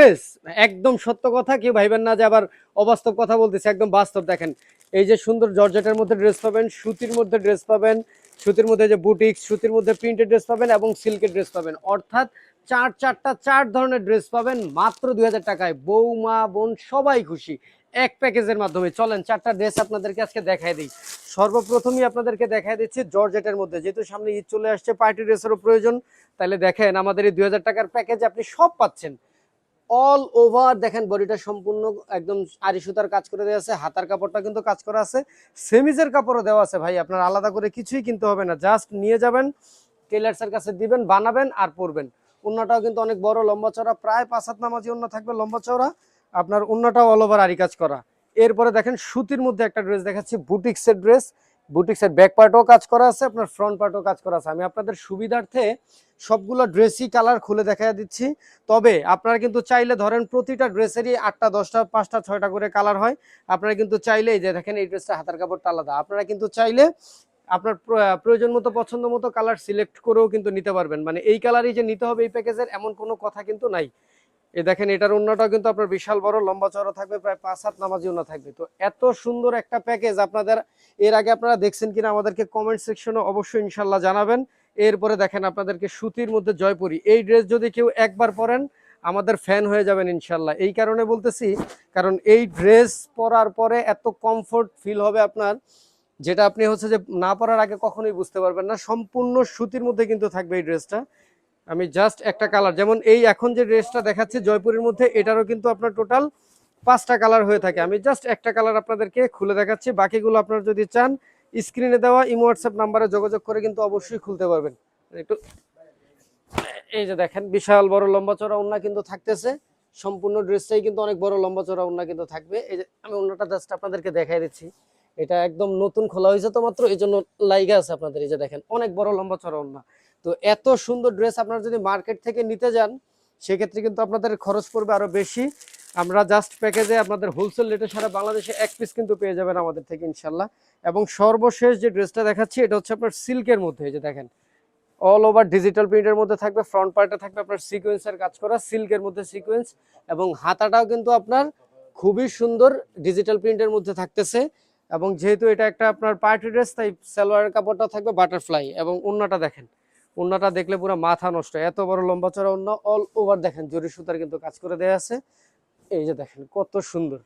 Dress একদম সত্য কথা, কেউ ভাইবেন না যে আবার অবাস্তব কথা বলতেছে, একদম বাস্তব। দেখেন এই যে সুন্দর জর্জেটের মধ্যে ড্রেস পাবেন, সুতির মধ্যে ড্রেস পাবেন, সুতির মধ্যে যে বুটিক্স, সুতির মধ্যে প্রিন্টেড ড্রেস পাবেন এবং সিল্কের ড্রেস পাবেন। অর্থাৎ চার ধরনের ড্রেস পাবেন মাত্র 2000 টাকায়। বউ মা বোন সবাই খুশি এক প্যাকেজের মাধ্যমে। চলেন চারটা ড্রেস আপনাদেরকে আজকে দেখাই দিই। সর্বপ্রথমই আপনাদেরকে দেখাই দিচ্ছি জর্জেটের মধ্যে, যেহেতু সামনে ঈদ চলে আসছে, পার্টি ড্রেসেরও প্রয়োজন, তাহলে দেখেন আমাদের এই 2000 টাকার প্যাকেজে আপনি সব পাচ্ছেন। অল ওভার দেখেন বডিটা সম্পূর্ণ একদম আড়ি সুতার কাজ করে দেওয়া আছে, হাতার কাপড়টা কিন্তু কাজ করা আছে, সেমিজের কাপড়ও দেওয়া আছে। ভাই আপনার আলাদা করে কিছুই কিনতে হবে না, জাস্ট নিয়ে যাবেন, টেলার্সের কাছে দিবেন, বানাবেন আর পরবেন। ওন্নাটাও কিন্তু অনেক বড় লম্বা চওড়া, প্রায় 5 হাত নামাজি ওন্না থাকবে, লম্বা চওড়া। আপনার ওন্নাটাও অল ওভার আড়ি কাজ করা। এরপরে দেখেন সুতির মধ্যে একটা ড্রেস দেখাচ্ছি, বুটিক্সের ড্রেস। বুটিক্সের ব্যাক পার্টও কাজ করা আছে, আপনার ফ্রন্ট পার্টও কাজ করা আছে। আমি আপনাদের সুবিধার্থে সবগুলো ড্রেসই কালার খুলে দেখা দিচ্ছি। তবে আপনারা কিন্তু চাইলে ধরেন প্রতিটা ড্রেসেরই 8টা 10টা 5টা 6টা করে কালার হয়। আপনারা কিন্তু চাইলে এই যে দেখেন এই ড্রেসটা হাতার কাপড়টা আলাদা, আপনারা কিন্তু চাইলে আপনার প্রয়োজন মতো পছন্দ মতো কালার সিলেক্ট করেও কিন্তু নিতে পারবেন। মানে এই কালারই যে নিতে হবে এই প্যাকেজের এমন কোনো কথা কিন্তু নাই। এই দেখেন এটার ওন্নাটাও কিন্তু আপনার বিশাল বড় লম্বা চওড়া থাকবে, প্রায় 5 হাত নামাজি ওন্না থাকবে। তো এত সুন্দর একটা প্যাকেজ আপনাদের এর আগে আপনারা দেখছেন কিনা আমাদেরকে কমেন্ট সেকশনে অবশ্যই ইনশাল্লাহ জানাবেন। এরপরে দেখেন আপনাদেরকে সুতির মধ্যে জয়পুরি, এই ড্রেস যদি কেউ একবার পরেন আমাদের ফ্যান হয়ে যাবেন ইনশাল্লাহ। এই কারণে বলতেছি, কারণ এই ড্রেস পরার পরে এত কমফোর্ট ফিল হবে আপনার, যেটা আপনি হচ্ছে যে না পরার আগে কখনোই বুঝতে পারবেন না। সম্পূর্ণ সুতির মধ্যে কিন্তু থাকবে এই ড্রেসটা। আমি জাস্ট একটা কালার, যেমন এই এখন যে ড্রেসটা দেখাচ্ছে জয়পুরের মধ্যে, এটারও কিন্তু আপনার টোটাল 5টা কালার হয়ে থাকে। আমি জাস্ট একটা কালার আপনাদেরকে খুলে দেখাচ্ছি, বাকিগুলো আপনারা যদি চান স্ক্রিনে দেওয়া ইমো হোয়াটসঅ্যাপ নাম্বারে যোগাযোগ করে কিন্তু অবশ্যই খুলতে পারবেন। একটু এই যে দেখেন বিশাল বড় লম্বা চওড়া ওন্না কিন্তু থাকতেছে, সম্পূর্ণ ড্রেসটাই কিন্তু অনেক বড় লম্বা চওড়া ওন্না কিন্তু থাকবে। এই যে আমি ওন্নাটা জাস্ট আপনাদেরকে দেখাই দিচ্ছি, এটা একদম নতুন খোলা হয়েছে তো মাত্র, এই জন্য লাইগা আছে আপনাদের। এই যে দেখেন অনেক বড় লম্বা চওড়া ওন্না। তো এত সুন্দর ড্রেস আপনারা যদি মার্কেট থেকে নিতে যান সেক্ষেত্রে কিন্তু আপনাদের খরচ পড়বে আরো বেশি। আমরা জাস্ট প্যাকেজে আপনাদের হোলসেল রেটে সারা বাংলাদেশে এক পিস কিন্তু পেয়ে যাবেন আমাদের থেকে ইনশাল্লাহ। এবং সর্বশেষ যে ড্রেসটা দেখাচ্ছি এটা হচ্ছে আপনার সিল্কের মধ্যে। এই যে দেখেন অল ওভার ডিজিটাল প্রিন্টের মধ্যে থাকবে, ফ্রন্ট পার্টে থাকবে আপনার সিকোয়েন্সের কাজ করা, সিল্কের মধ্যে সিকোয়েন্স, এবং হাতাটাও কিন্তু আপনার খুবই সুন্দর ডিজিটাল প্রিন্টের মধ্যে থাকতেছে। এবং যেহেতু এটা একটা আপনার পার্টি ড্রেস, তাই সালোয়ারের কাপড়টা থাকবে বাটারফ্লাই। এবং ওন্নাটা দেখেন, ওন্নাটা দেখলে পুরো মাথা নষ্ট, এত বড় লম্বা চড়া ওন্না, অল ওভার দেখেন জরি সুতার কিন্তু কাজ করে দেয়া আছে। এই যে দেখেন কত সুন্দর।